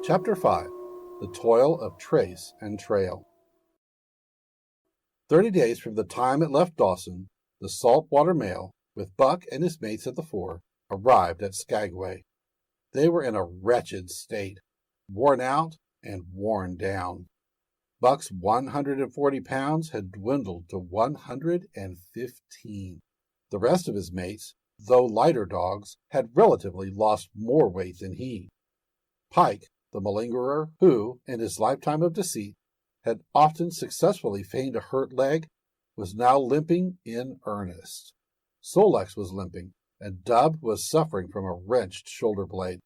Chapter 5. The Toil of Trace and Trail. 30 days from the time it left Dawson, the saltwater mail, with Buck and his mates at the fore, arrived at Skagway. They were in a wretched state, worn out and worn down. Buck's 140 pounds had dwindled to 115. The rest of his mates, though lighter dogs, had relatively lost more weight than he. Pike, the malingerer, who, in his lifetime of deceit, had often successfully feigned a hurt leg, was now limping in earnest. Sol-leks was limping, and Dub was suffering from a wrenched shoulder blade.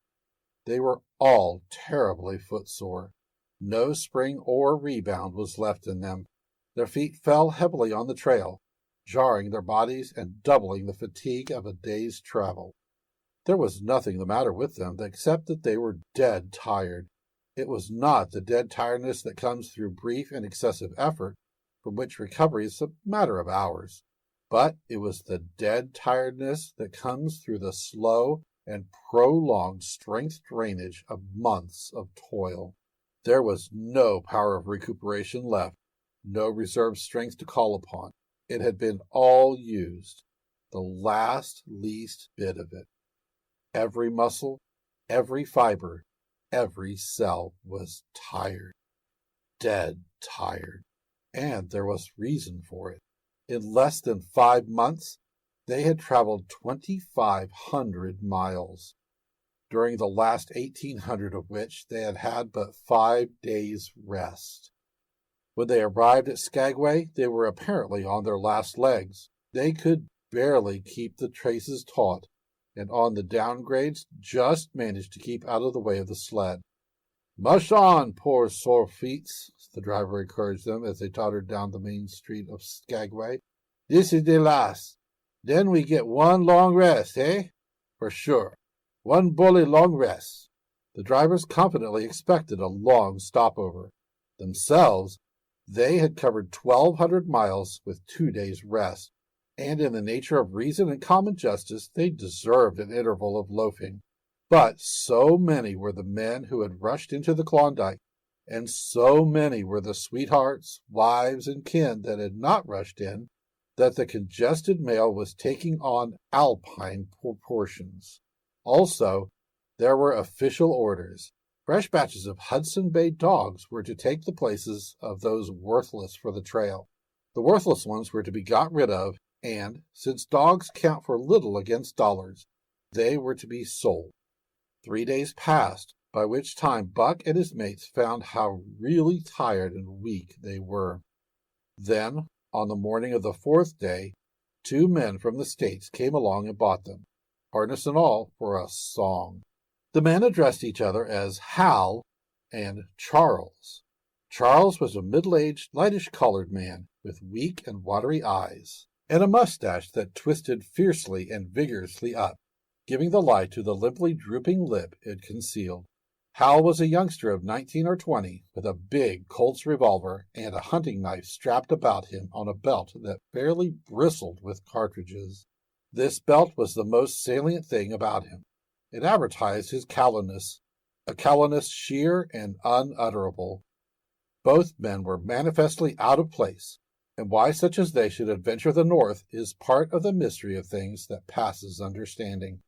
They were all terribly footsore. No spring or rebound was left in them. Their feet fell heavily on the trail, jarring their bodies and doubling the fatigue of a day's travel. There was nothing the matter with them except that they were dead tired. It was not the dead tiredness that comes through brief and excessive effort, from which recovery is a matter of hours, but it was the dead tiredness that comes through the slow and prolonged strength drainage of months of toil. There was no power of recuperation left, no reserve strength to call upon. It had been all used, the last least bit of it. Every muscle, every fiber, every cell was tired, dead tired, and there was reason for it. In less than 5 months, they had traveled 2,500 miles, during the last 1,800 of which they had had but 5 days' rest. When they arrived at Skagway, they were apparently on their last legs. They could barely keep the traces taut, and on the downgrades just managed to keep out of the way of the sled. "Mush on, poor sore feets," the driver encouraged them as they tottered down the main street of Skagway. "This is the last. Then we get one long rest, eh? For sure. One bully long rest." The drivers confidently expected a long stopover. Themselves, they had covered 1,200 miles with 2 days' rest, and in the nature of reason and common justice, they deserved an interval of loafing. But so many were the men who had rushed into the Klondike, and so many were the sweethearts, wives, and kin that had not rushed in, that the congested mail was taking on alpine proportions. Also, there were official orders. Fresh batches of Hudson Bay dogs were to take the places of those worthless for the trail. The worthless ones were to be got rid of, and, since dogs count for little against dollars, they were to be sold. 3 days passed, by which time Buck and his mates found how really tired and weak they were. Then, on the morning of the 4th day, 2 men from the States came along and bought them, harness and all, for a song. The men addressed each other as Hal and Charles. Charles was a middle-aged, lightish-colored man with weak and watery eyes, and a mustache that twisted fiercely and vigorously up, giving the lie to the limply drooping lip it concealed. Hal was a youngster of 19 or 20, with a big Colt's revolver and a hunting knife strapped about him on a belt that fairly bristled with cartridges. This belt was the most salient thing about him. It advertised his callousness, a callousness sheer and unutterable. Both men were manifestly out of place, and why such as they should adventure the north is part of the mystery of things that passes understanding.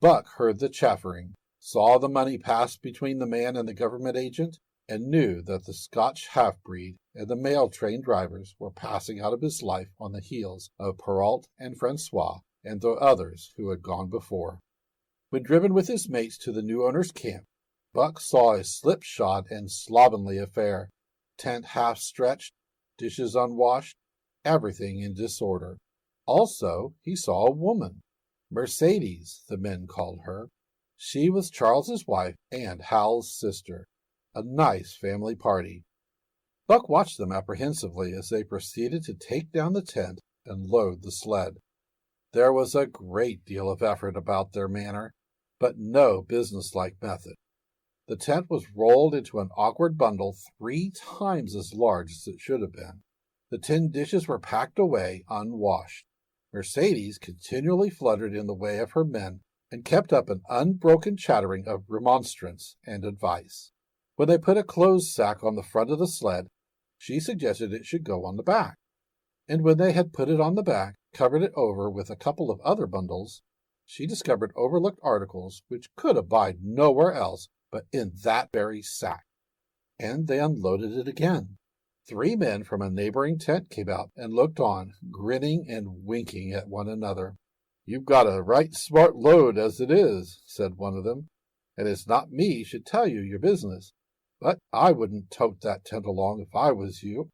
Buck heard the chaffering, saw the money pass between the man and the government agent, and knew that the Scotch half-breed and the mail train drivers were passing out of his life on the heels of Perrault and Francois and the others who had gone before. When driven with his mates to the new owner's camp, Buck saw a slipshod and slovenly affair, tent half-stretched, dishes unwashed, everything in disorder. Also, he saw a woman. Mercedes, the men called her. She was Charles's wife and Hal's sister. A nice family party. Buck watched them apprehensively as they proceeded to take down the tent and load the sled. There was a great deal of effort about their manner, but no businesslike method. The tent was rolled into an awkward bundle 3 times as large as it should have been. The tin dishes were packed away unwashed. Mercedes continually fluttered in the way of her men and kept up an unbroken chattering of remonstrance and advice. When they put a clothes sack on the front of the sled, she suggested it should go on the back. And when they had put it on the back, covered it over with a couple of other bundles, she discovered overlooked articles which could abide nowhere else but in that very sack. And they unloaded it again. 3 men from a neighboring tent came out and looked on, grinning and winking at one another. "You've got a right smart load as it is," said one of them, "and it's not me should tell you your business. But I wouldn't tote that tent along if I was you."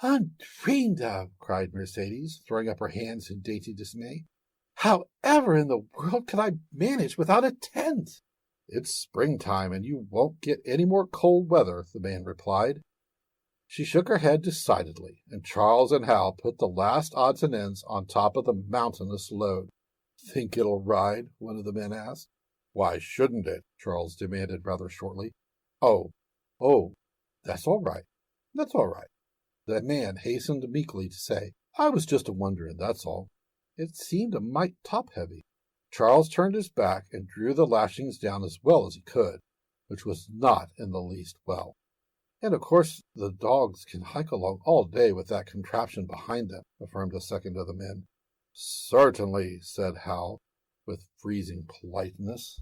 "Undreamed of!" cried Mercedes, throwing up her hands in dainty dismay. "However in the world could I manage without a tent?" "It's springtime, and you won't get any more cold weather," the man replied. She shook her head decidedly, and Charles and Hal put the last odds and ends on top of the mountainous load. "Think it'll ride?" one of the men asked. "Why shouldn't it?" Charles demanded rather shortly. Oh, that's all right. That's all right." The man hastened meekly to say, "I was just a-wondering, that's all. It seemed a mite top-heavy." Charles turned his back and drew the lashings down as well as he could, which was not in the least well. "And of course the dogs can hike along all day with that contraption behind them," affirmed a second of the men. "Certainly," said Hal, with freezing politeness,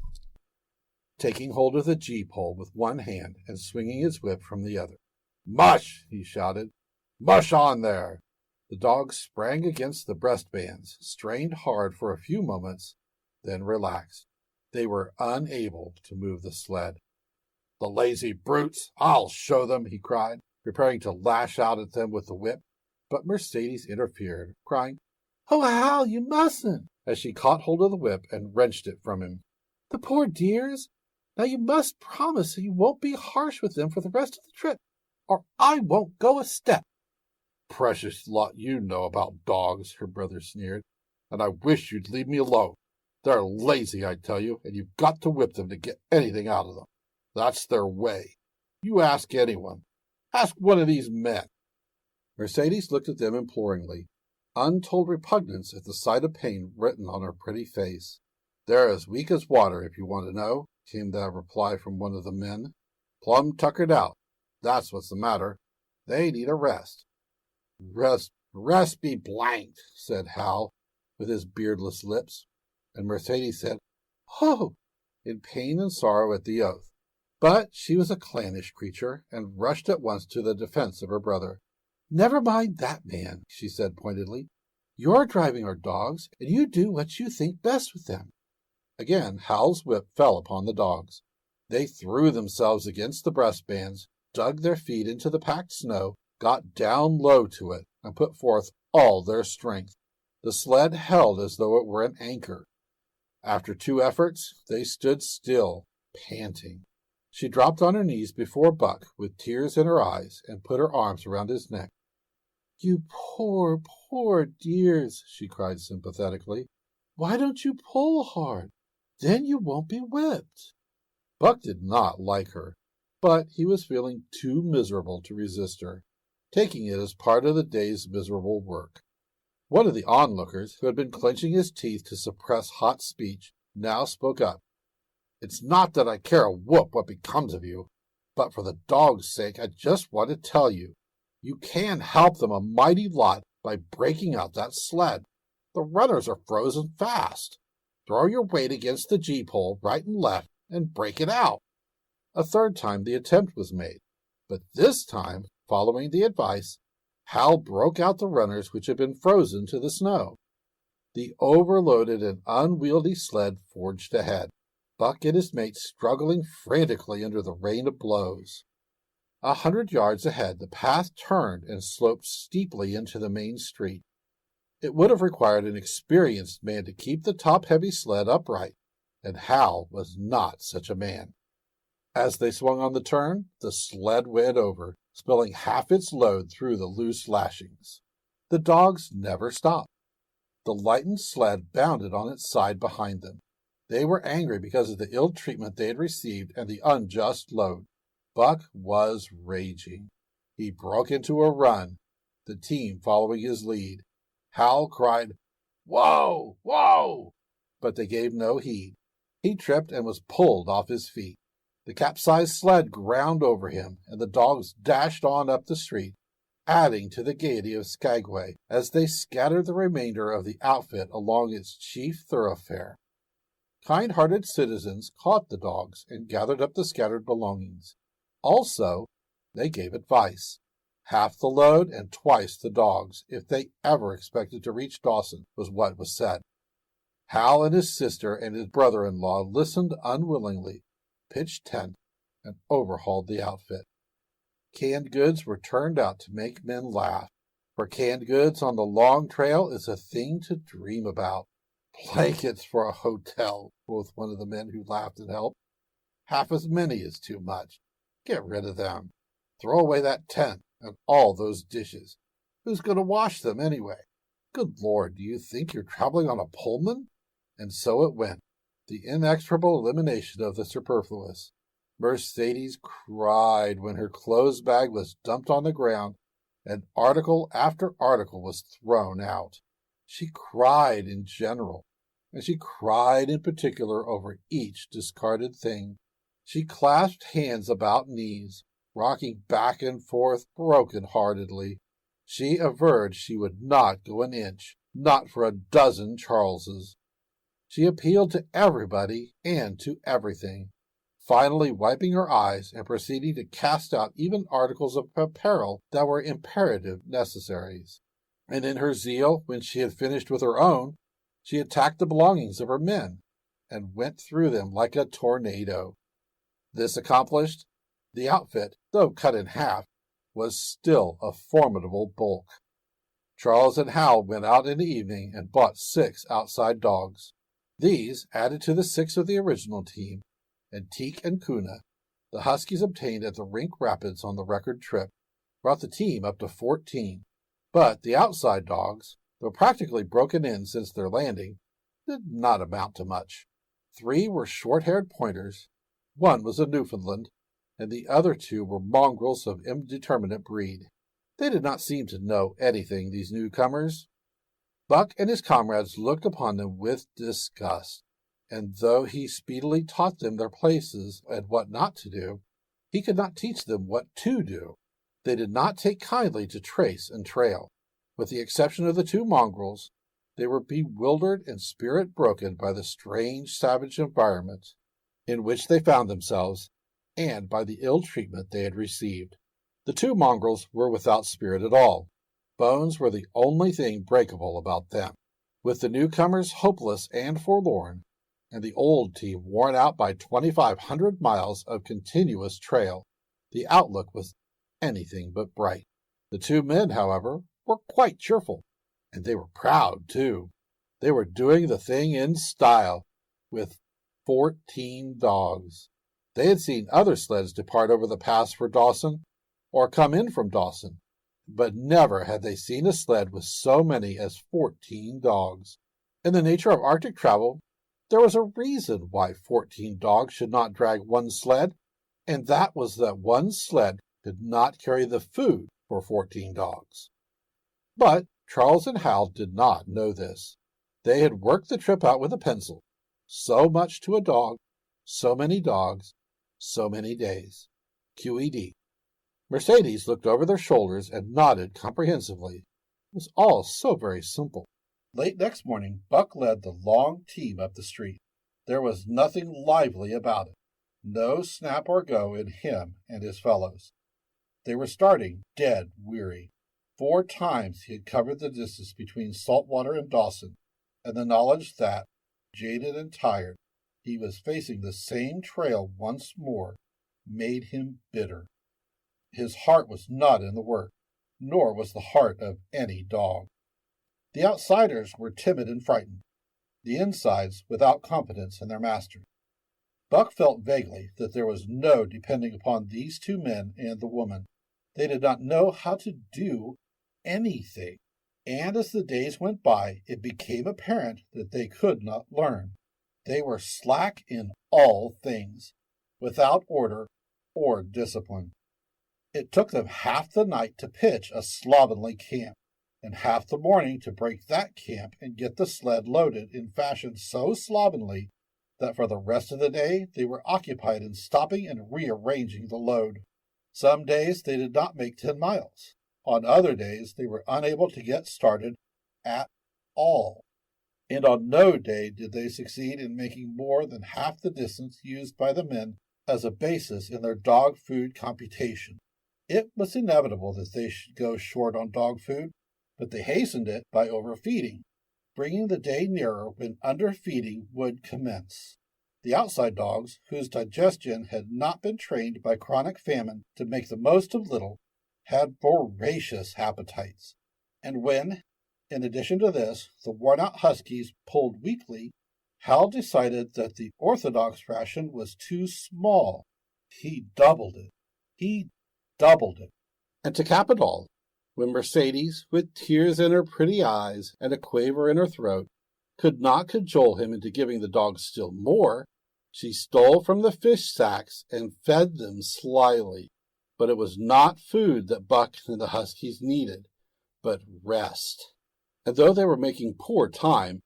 taking hold of the gee-pole with one hand and swinging his whip from the other. "Mush!" he shouted. "Mush on there!" The dogs sprang against the breastbands, strained hard for a few moments, then relaxed. They were unable to move the sled. "The lazy brutes! I'll show them!" he cried, preparing to lash out at them with the whip. But Mercedes interfered, crying, "Oh, Hal, you mustn't!" as she caught hold of the whip and wrenched it from him. "The poor dears! Now you must promise that you won't be harsh with them for the rest of the trip, or I won't go a step." "Precious lot you know about dogs," her brother sneered, "and I wish you'd leave me alone. They're lazy, I tell you, and you've got to whip them to get anything out of them. That's their way. You ask anyone. Ask one of these men." Mercedes looked at them imploringly, untold repugnance at the sight of pain written on her pretty face. "They're as weak as water, if you want to know," came the reply from one of the men. "Plumb tuckered out. That's what's the matter. They need a rest." Rest be blanked," said Hal, with his beardless lips. And Mercedes said, "Oh," in pain and sorrow at the oath. But she was a clannish creature, and rushed at once to the defense of her brother. "Never mind that man," she said pointedly. "You're driving our dogs, and you do what you think best with them." Again Hal's whip fell upon the dogs. They threw themselves against the breastbands, dug their feet into the packed snow, got down low to it, and put forth all their strength. The sled held as though it were an anchor. After 2 efforts, they stood still, panting. She dropped on her knees before Buck, with tears in her eyes, and put her arms around his neck. "You poor, poor dears," she cried sympathetically. "Why don't you pull hard? Then you won't be whipped." Buck did not like her, but he was feeling too miserable to resist her, taking it as part of the day's miserable work. One of the onlookers, who had been clenching his teeth to suppress hot speech, now spoke up. "It's not that I care a whoop what becomes of you, but for the dog's sake I just want to tell you, you can help them a mighty lot by breaking out that sled. The runners are frozen fast. Throw your weight against the gee-pole right and left and break it out." A third time the attempt was made, but this time, following the advice, Hal broke out the runners which had been frozen to the snow. The overloaded and unwieldy sled forged ahead, Buck and his mate struggling frantically under the rain of blows. 100 yards ahead the path turned and sloped steeply into the main street. It would have required an experienced man to keep the top-heavy sled upright, and Hal was not such a man. As they swung on the turn, the sled went over, spilling half its load through the loose lashings. The dogs never stopped. The lightened sled bounded on its side behind them. They were angry because of the ill treatment they had received and the unjust load. Buck was raging. He broke into a run, the team following his lead. Hal cried, "Whoa! Whoa!" but they gave no heed. He tripped and was pulled off his feet. The capsized sled ground over him, and the dogs dashed on up the street, adding to the gaiety of Skagway as they scattered the remainder of the outfit along its chief thoroughfare. Kind-hearted citizens caught the dogs and gathered up the scattered belongings. Also, they gave advice. Half the load and twice the dogs, if they ever expected to reach Dawson, was what was said. Hal and his sister and his brother-in-law listened unwillingly, pitched tent, and overhauled the outfit. Canned goods were turned out to make men laugh, for canned goods on the long trail is a thing to dream about. Blankets for a hotel, quoth one of the men who laughed and helped. Half as many is too much. Get rid of them. Throw away that tent and all those dishes. Who's going to wash them anyway? Good Lord, do you think you're traveling on a Pullman? And so it went, the inexorable elimination of the superfluous. Mercedes cried when her clothes bag was dumped on the ground and article after article was thrown out. She cried in general, and she cried in particular over each discarded thing. She clasped hands about knees, rocking back and forth broken-heartedly. She averred she would not go an inch, not for a dozen Charleses. She appealed to everybody and to everything, finally wiping her eyes and proceeding to cast out even articles of apparel that were imperative necessaries. And in her zeal, when she had finished with her own, she attacked the belongings of her men and went through them like a tornado. This accomplished, the outfit, though cut in half, was still a formidable bulk. Charles and Hal went out in the evening and bought 6 outside dogs. These, added to the 6 of the original team, and Teek and Kuna, the huskies obtained at the Rink Rapids on the record trip, brought the team up to 14. But the outside dogs, though practically broken in since their landing, did not amount to much. 3 were short-haired pointers, 1 was a Newfoundland, and the other 2 were mongrels of indeterminate breed. They did not seem to know anything, these newcomers. Buck and his comrades looked upon them with disgust, and though he speedily taught them their places and what not to do, he could not teach them what to do. They did not take kindly to trace and trail. With the exception of the 2 mongrels, they were bewildered and spirit-broken by the strange savage environment in which they found themselves, and by the ill treatment they had received. The 2 mongrels were without spirit at all. Bones were the only thing breakable about them. With the newcomers hopeless and forlorn, and the old team worn out by 2,500 miles of continuous trail, the outlook was anything but bright. The 2 men, however, were quite cheerful, and they were proud, too. They were doing the thing in style, with 14 dogs. They had seen other sleds depart over the pass for Dawson, or come in from Dawson, but never had they seen a sled with so many as 14 dogs. In the nature of Arctic travel, there was a reason why 14 dogs should not drag one sled, and that was that one sled could not carry the food for 14 dogs. But Charles and Hal did not know this. They had worked the trip out with a pencil. So much to a dog, so many dogs, so many days. QED. Mercedes looked over their shoulders and nodded comprehensively. It was all so very simple. Late next morning, Buck led the long team up the street. There was nothing lively about it. No snap or go in him and his fellows. They were starting dead weary. 4 times he had covered the distance between Saltwater and Dawson, and the knowledge that, jaded and tired, he was facing the same trail once more made him bitter. His heart was not in the work, nor was the heart of any dog. The outsiders were timid and frightened, the insides without confidence in their master. Buck felt vaguely that there was no depending upon these 2 men and the woman. They did not know how to do anything, and as the days went by, it became apparent that they could not learn. They were slack in all things, without order or discipline. It took them half the night to pitch a slovenly camp, and half the morning to break that camp and get the sled loaded in fashion so slovenly that for the rest of the day they were occupied in stopping and rearranging the load. Some days they did not make 10 miles. On other days they were unable to get started at all. And on no day did they succeed in making more than half the distance used by the men as a basis in their dog food computation. It was inevitable that they should go short on dog food, but they hastened it by overfeeding, bringing the day nearer when underfeeding would commence. The outside dogs, whose digestion had not been trained by chronic famine to make the most of little, had voracious appetites. And when, in addition to this, the worn-out huskies pulled weakly, Hal decided that the orthodox ration was too small. He doubled it. And to cap it all, when Mercedes, with tears in her pretty eyes and a quaver in her throat, could not cajole him into giving the dogs still more, she stole from the fish sacks and fed them slyly. But it was not food that Buck and the huskies needed, but rest. And though they were making poor time,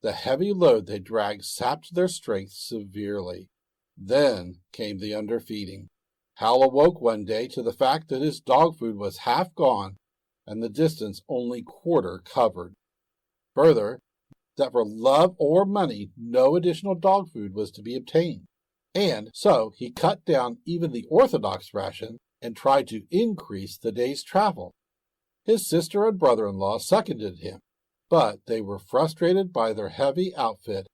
the heavy load they dragged sapped their strength severely. Then came the underfeeding. Hal awoke one day to the fact that his dog food was half gone and the distance only quarter covered. Further, that for love or money no additional dog food was to be obtained. And so he cut down even the orthodox ration and tried to increase the day's travel. His sister and brother-in-law seconded him, but they were frustrated by their heavy outfit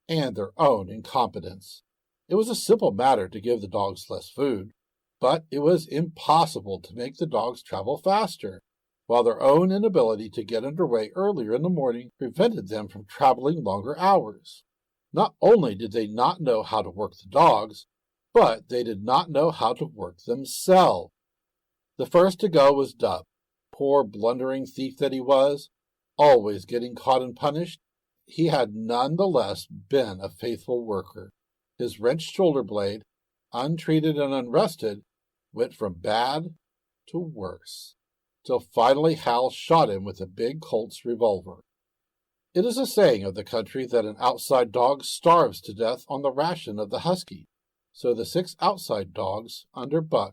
and their own incompetence. It was a simple matter to give the dogs less food, but it was impossible to make the dogs travel faster, while their own inability to get underway earlier in the morning prevented them from traveling longer hours. Not only did they not know how to work the dogs, but they did not know how to work themselves. The first to go was Dub. Poor blundering thief that he was, always getting caught and punished, he had none the less been a faithful worker. His wrenched shoulder blade, untreated and unrested, went from bad to worse, till finally Hal shot him with a big Colt's revolver. It is a saying of the country that an outside dog starves to death on the ration of the husky, so the 6 outside dogs under Buck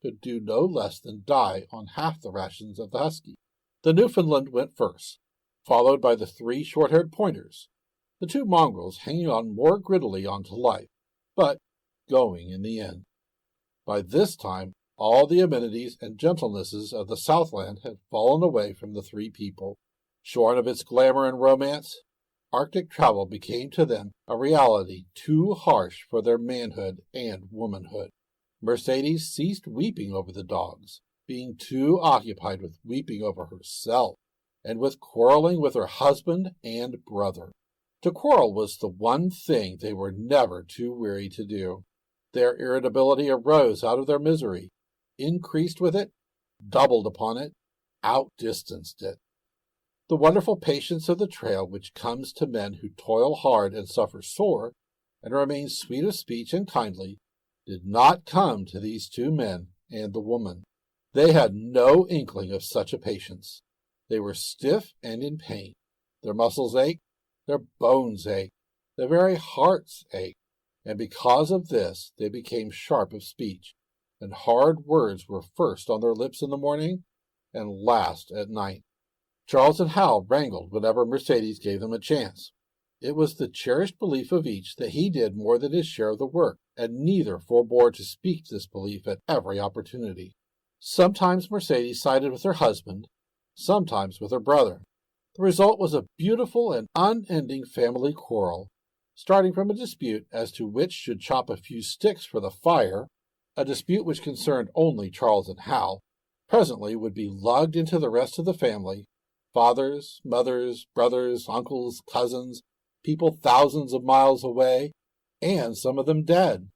could do no less than die on half the rations of the husky. The Newfoundland went first, followed by the 3 short-haired pointers, the 2 mongrels hanging on more grittily onto life, but going in the end. By this time, all the amenities and gentlenesses of the Southland had fallen away from the 3 people. Shorn of its glamour and romance, Arctic travel became to them a reality too harsh for their manhood and womanhood. Mercedes ceased weeping over the dogs, being too occupied with weeping over herself, and with quarreling with her husband and brother. To quarrel was the one thing they were never too weary to do. Their irritability arose out of their misery, increased with it, doubled upon it, outdistanced it. The wonderful patience of the trail which comes to men who toil hard and suffer sore, and remain sweet of speech and kindly, did not come to these 2 men and the woman. They had no inkling of such a patience. They were stiff and in pain. Their muscles ached, their bones ached, their very hearts ached, and because of this they became sharp of speech, and hard words were first on their lips in the morning and last at night. Charles and Hal wrangled whenever Mercedes gave them a chance. It was the cherished belief of each that he did more than his share of the work, and neither forbore to speak this belief at every opportunity. Sometimes Mercedes sided with her husband, sometimes with her brother. The result was a beautiful and unending family quarrel, starting from a dispute as to which should chop a few sticks for the fire, a dispute which concerned only Charles and Hal, presently would be lugged into the rest of the family, fathers, mothers, brothers, uncles, cousins, people thousands of miles away, and some of them dead,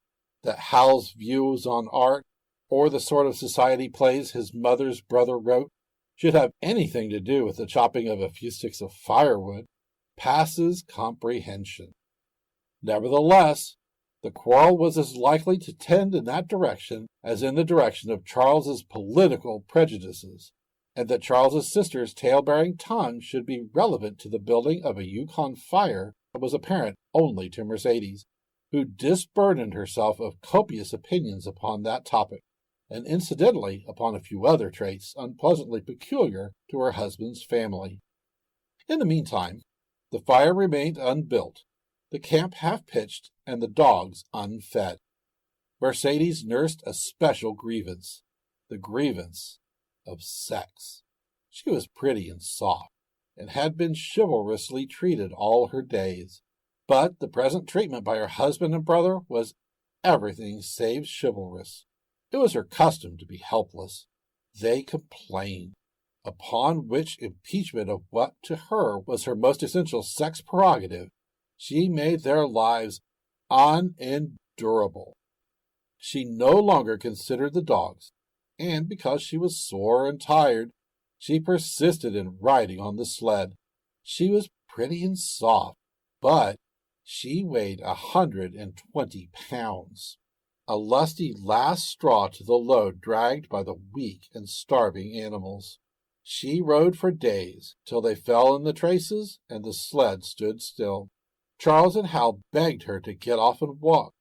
that Hal's views on art, or the sort of society plays his mother's brother wrote, should have anything to do with the chopping of a few sticks of firewood, passes comprehension. Nevertheless, the quarrel was as likely to tend in that direction as in the direction of Charles's political prejudices. and that Charles's sister's tale-bearing tongue should be relevant to the building of a Yukon fire was apparent only to Mercedes, who disburdened herself of copious opinions upon that topic, and incidentally upon a few other traits unpleasantly peculiar to her husband's family. In the meantime, the fire remained unbuilt, the camp half-pitched, and the dogs unfed. Mercedes nursed a special grievance, the grievance of sex. She was pretty and soft, and had been chivalrously treated all her days. But the present treatment by her husband and brother was everything save chivalrous. It was her custom to be helpless. They complained, upon which impeachment of what to her was her most essential sex prerogative, she made their lives unendurable. She no longer considered the dogs, and because she was sore and tired, she persisted in riding on the sled. She was pretty and soft, but she weighed 120 pounds, a lusty last straw to the load dragged by the weak and starving animals. She rode for days, till they fell in the traces and the sled stood still. Charles and Hal begged her to get off and walk,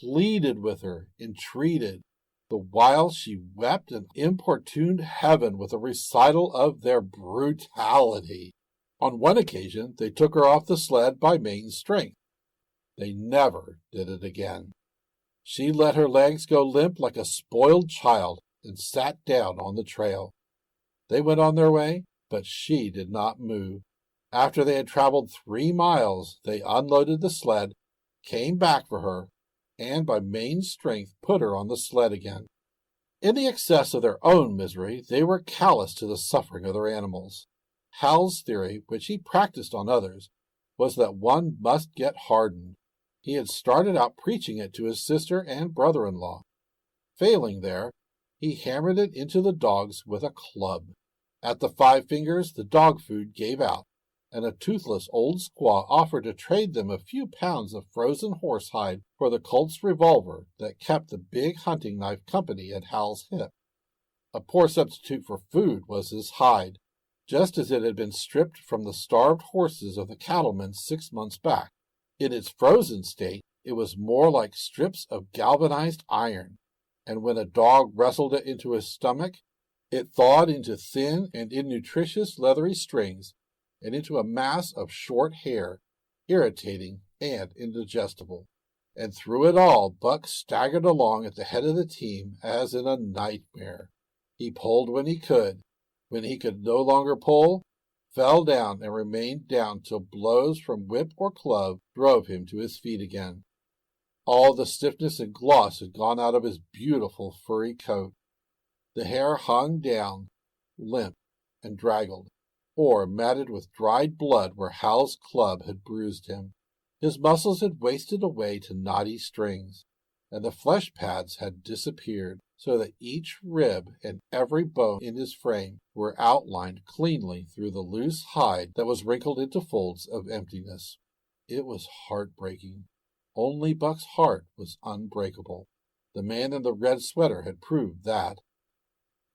pleaded with her, entreated, the while she wept and importuned heaven with a recital of their brutality. On one occasion they took her off the sled by main strength. They never did it again. She let her legs go limp like a spoiled child and sat down on the trail. They went on their way, but she did not move. After they had traveled 3 miles, they unloaded the sled, came back for her, and by main strength put her on the sled again. In the excess of their own misery, they were callous to the suffering of their animals. Hal's theory, which he practiced on others, was that one must get hardened. He had started out preaching it to his sister and brother-in-law. Failing there, he hammered it into the dogs with a club. At the 5 Fingers, the dog food gave out, and a toothless old squaw offered to trade them a few pounds of frozen horsehide for the Colt's revolver that kept the big hunting knife company at Hal's hip. A poor substitute for food was his hide, just as it had been stripped from the starved horses of the cattlemen 6 months back. In its frozen state, it was more like strips of galvanized iron, and when a dog wrestled it into his stomach, it thawed into thin and innutritious leathery strings, and into a mass of short hair, irritating and indigestible. And through it all, Buck staggered along at the head of the team as in a nightmare. He pulled when he could. When he could no longer pull, fell down and remained down till blows from whip or club drove him to his feet again. All the stiffness and gloss had gone out of his beautiful furry coat. The hair hung down, limp and draggled, or matted with dried blood where Hal's club had bruised him. His muscles had wasted away to knotty strings, and the flesh pads had disappeared, so that each rib and every bone in his frame were outlined cleanly through the loose hide that was wrinkled into folds of emptiness. It was heartbreaking. Only Buck's heart was unbreakable. The man in the red sweater had proved that.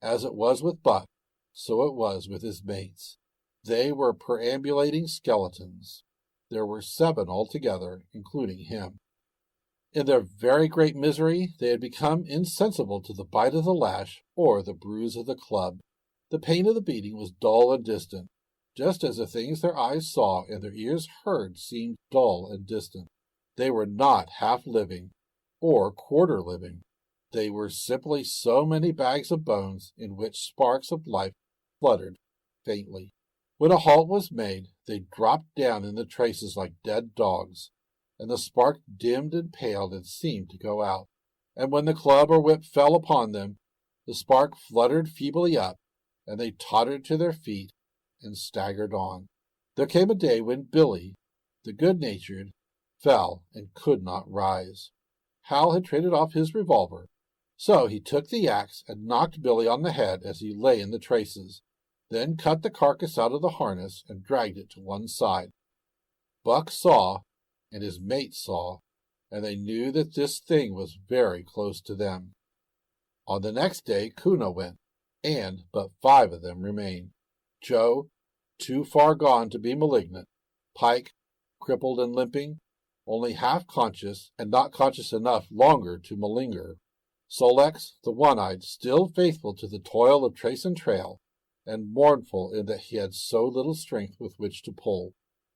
As it was with Buck, so it was with his mates. They were perambulating skeletons. There were 7 altogether, including him. In their very great misery, they had become insensible to the bite of the lash or the bruise of the club. The pain of the beating was dull and distant, just as the things their eyes saw and their ears heard seemed dull and distant. They were not half living, or quarter living. They were simply so many bags of bones in which sparks of life fluttered faintly. When a halt was made, they dropped down in the traces like dead dogs, and the spark dimmed and paled and seemed to go out. And when the club or whip fell upon them, the spark fluttered feebly up, and they tottered to their feet and staggered on. There came a day when Billy, the good-natured, fell and could not rise. Hal had traded off his revolver, so he took the axe and knocked Billy on the head as he lay in the traces, then cut the carcass out of the harness and dragged it to one side. Buck saw, and his mates saw, and they knew that this thing was very close to them. On the next day Kuna went. and but 5 of them remained. Joe, too far gone to be malignant, Pike, crippled and limping, only half conscious and not conscious enough longer to malinger. Sol-leks, the one-eyed, still faithful to the toil of trace and trail, and mournful in that he had so little strength with which to pull.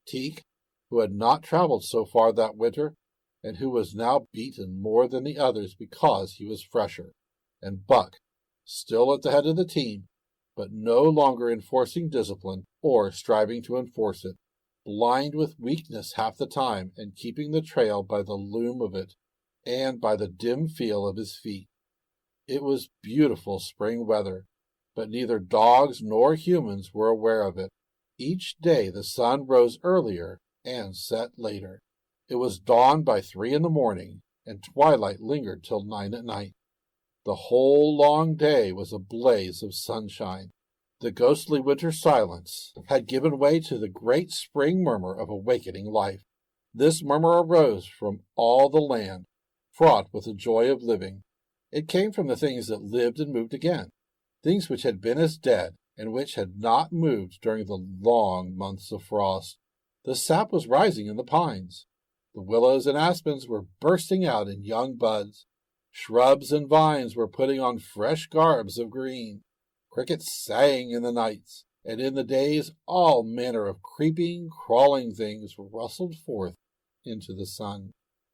Teek, who had not traveled so far that winter, and who was now beaten more than the others because he was fresher. And Buck, still at the head of the team, but no longer enforcing discipline or striving to enforce it, blind with weakness half the time and keeping the trail by the loom of it and by the dim feel of his feet. It was beautiful spring weather, but neither dogs nor humans were aware of it. Each day the sun rose earlier and set later. It was dawn by 3 in the morning, and twilight lingered till 9 at night. The whole long day was a blaze of sunshine. The ghostly winter silence had given way to the great spring murmur of awakening life. This murmur arose from all the land, fraught with the joy of living. It came from the things that lived and moved again, things which had been as dead, and which had not moved during the long months of frost. The sap was rising in the pines. The willows and aspens were bursting out in young buds. Shrubs and vines were putting on fresh garbs of green. Crickets sang in the nights, and in the days all manner of creeping, crawling things rustled forth into the sun.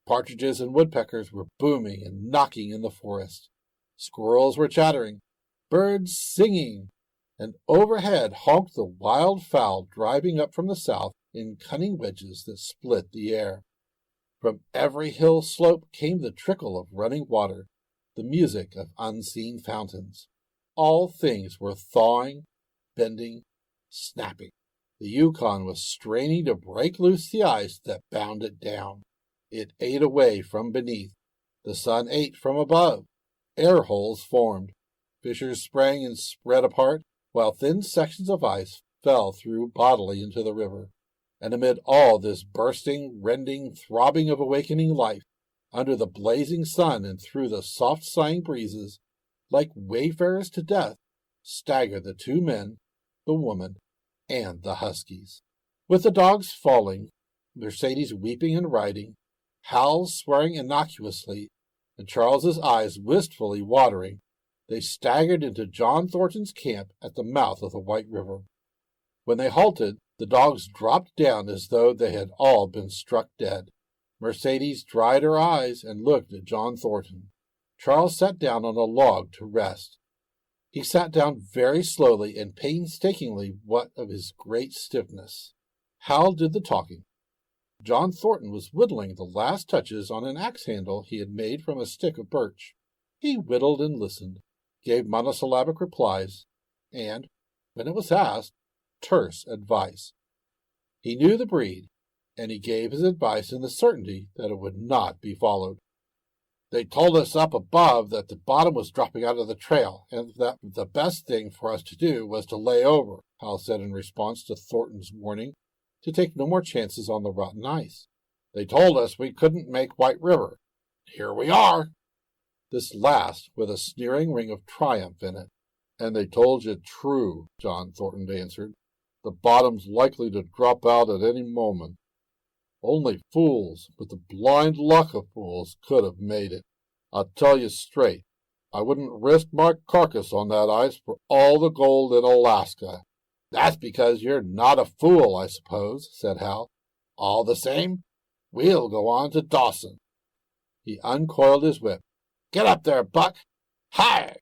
Partridges and woodpeckers were booming and knocking in the forest. Squirrels were chattering, birds singing, and overhead honked the wild fowl driving up from the south in cunning wedges that split the air. From every hill slope came the trickle of running water, the music of unseen fountains. All things were thawing, bending, snapping. The Yukon was straining to break loose the ice that bound it down. It ate away from beneath. The sun ate from above. Air holes formed. Fissures sprang and spread apart, while thin sections of ice fell through bodily into the river. And amid all this bursting, rending, throbbing of awakening life, under the blazing sun and through the soft sighing breezes, like wayfarers to death, staggered the 2 men, the woman, and the huskies. With the dogs falling, Mercedes weeping and riding, Hal swearing innocuously, and Charles's eyes wistfully watering, they staggered into John Thornton's camp at the mouth of the White River. When they halted, the dogs dropped down as though they had all been struck dead. Mercedes dried her eyes and looked at John Thornton. Charles sat down on a log to rest. He sat down very slowly and painstakingly, what of his great stiffness. Hal did the talking. John Thornton was whittling the last touches on an axe handle he had made from a stick of birch. He whittled and listened, gave monosyllabic replies, and, when it was asked, terse advice. He knew the breed, and he gave his advice in the certainty that it would not be followed. They told us up above that the bottom was dropping out of the trail, and that the best thing for us to do was to lay over, Hal said in response to Thornton's warning to take no more chances on the rotten ice. They told us we couldn't make White River. Here we are. This last with a sneering ring of triumph in it. And they told you true, John Thornton answered. The bottom's likely to drop out at any moment. Only fools, with the blind luck of fools, could have made it. I'll tell you straight, I wouldn't risk my carcass on that ice for all the gold in Alaska. That's because you're not a fool, I suppose, said Hal. All the same, we'll go on to Dawson. He uncoiled his whip. Get up there, Buck! Hi!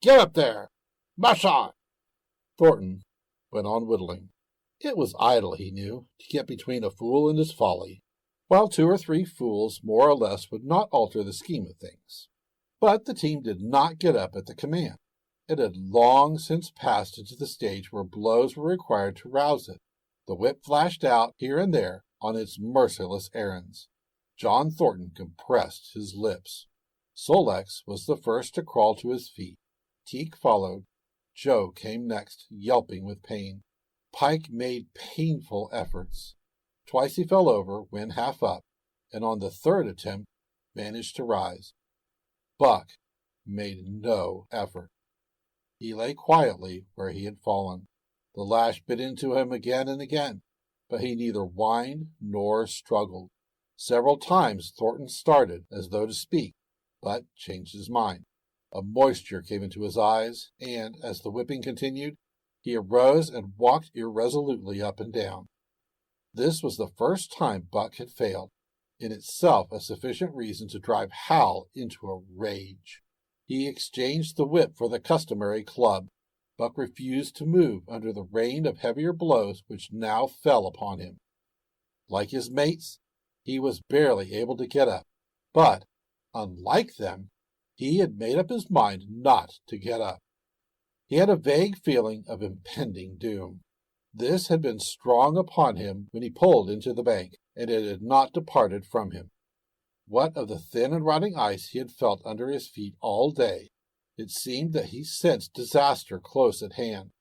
Get up there! Mush on! Thornton went on whittling. It was idle, he knew, to get between a fool and his folly, while 2 or 3 fools more or less would not alter the scheme of things. But the team did not get up at the command. It had long since passed into the stage where blows were required to rouse it. The whip flashed out here and there on its merciless errands. John Thornton compressed his lips. Sol-leks was the first to crawl to his feet. Teek followed. Joe came next, yelping with pain. Pike made painful efforts. Twice he fell over, when half up, and on the 3rd attempt managed to rise. Buck made no effort. He lay quietly where he had fallen. The lash bit into him again and again, but he neither whined nor struggled. Several times Thornton started as though to speak, but changed his mind. A moisture came into his eyes, and, as the whipping continued, he arose and walked irresolutely up and down. This was the first time Buck had failed, in itself a sufficient reason to drive Hal into a rage. He exchanged the whip for the customary club. Buck refused to move under the rain of heavier blows which now fell upon him. Like his mates, he was barely able to get up, but, unlike them, he had made up his mind not to get up. He had a vague feeling of impending doom. This had been strong upon him when he pulled into the bank, and it had not departed from him. What of the thin and rotting ice he had felt under his feet all day? It seemed that he sensed disaster close at hand.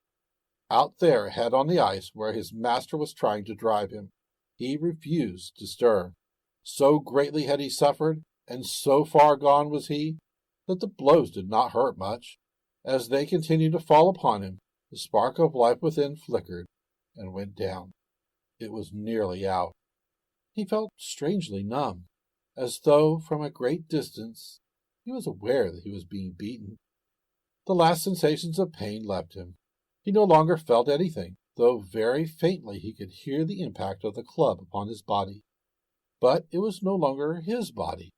Out there ahead on the ice where his master was trying to drive him, he refused to stir. So greatly had he suffered, and so far gone was he, that the blows did not hurt much. As they continued to fall upon him, the spark of life within flickered and went down. It was nearly out. He felt strangely numb, as though from a great distance he was aware that he was being beaten. The last sensations of pain left him. He no longer felt anything, though very faintly he could hear the impact of the club upon his body. But it was no longer his body.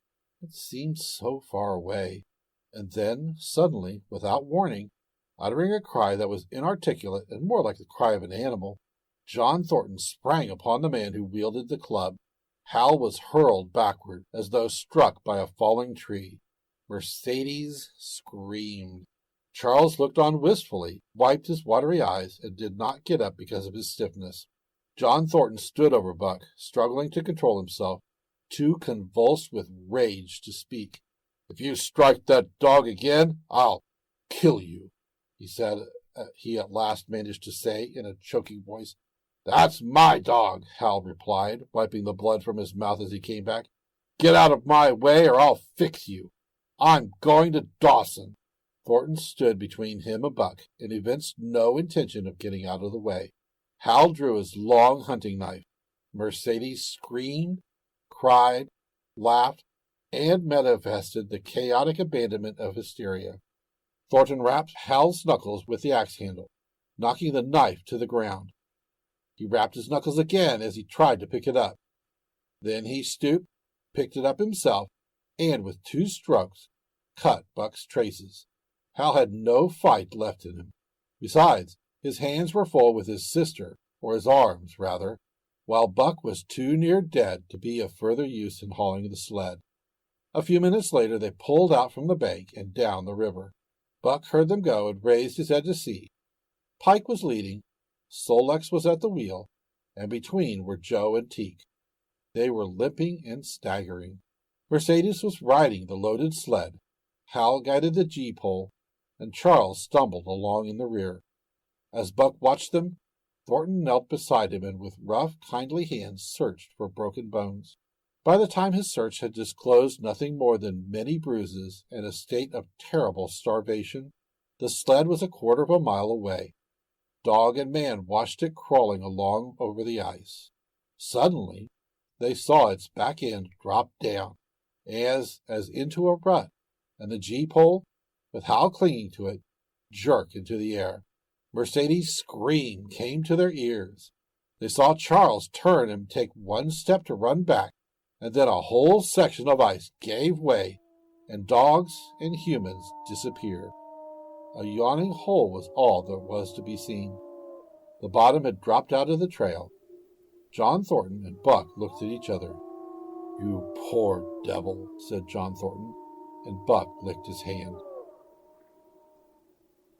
It seemed so far away. And then, suddenly, without warning, uttering a cry that was inarticulate and more like the cry of an animal, John Thornton sprang upon the man who wielded the club. Hal was hurled backward, as though struck by a falling tree. Mercedes screamed. Charles looked on wistfully, wiped his watery eyes, and did not get up because of his stiffness. John Thornton stood over Buck, struggling to control himself, too convulsed with rage to speak. "If you strike that dog again, I'll kill you," he said. He at last managed to say in a choking voice. "That's my dog," Hal replied, wiping the blood from his mouth as he came back. "Get out of my way or I'll fix you. I'm going to Dawson." Thornton stood between him and Buck and evinced no intention of getting out of the way. Hal drew his long hunting knife. Mercedes screamed, cried, laughed, and manifested the chaotic abandonment of hysteria. Thornton rapped Hal's knuckles with the axe handle, knocking the knife to the ground. He rapped his knuckles again as he tried to pick it up. Then he stooped, picked it up himself, and with 2 strokes cut Buck's traces. Hal had no fight left in him. Besides, his hands were full with his sister, or his arms, rather, while Buck was too near dead to be of further use in hauling the sled. A few minutes later they pulled out from the bank and down the river. Buck heard them go and raised his head to see. Pike was leading, Sol-leks was at the wheel, and between were Joe and Teek. They were limping and staggering. Mercedes was riding the loaded sled. Hal guided the gee-pole, and Charles stumbled along in the rear. As Buck watched them, Thornton knelt beside him and with rough, kindly hands searched for broken bones. By the time his search had disclosed nothing more than many bruises and a state of terrible starvation, the sled was 1/4 of a mile away. Dog and man watched it crawling along over the ice. Suddenly, they saw its back end drop down, as into a rut, and the gee-pole, with Hal clinging to it, jerk into the air. Mercedes' scream came to their ears. They saw Charles turn and take 1 step to run back, and then a whole section of ice gave way, and dogs and humans disappeared. A yawning hole was all that was to be seen. The bottom had dropped out of the trail. John Thornton and Buck looked at each other. "You poor devil," said John Thornton, and Buck licked his hand.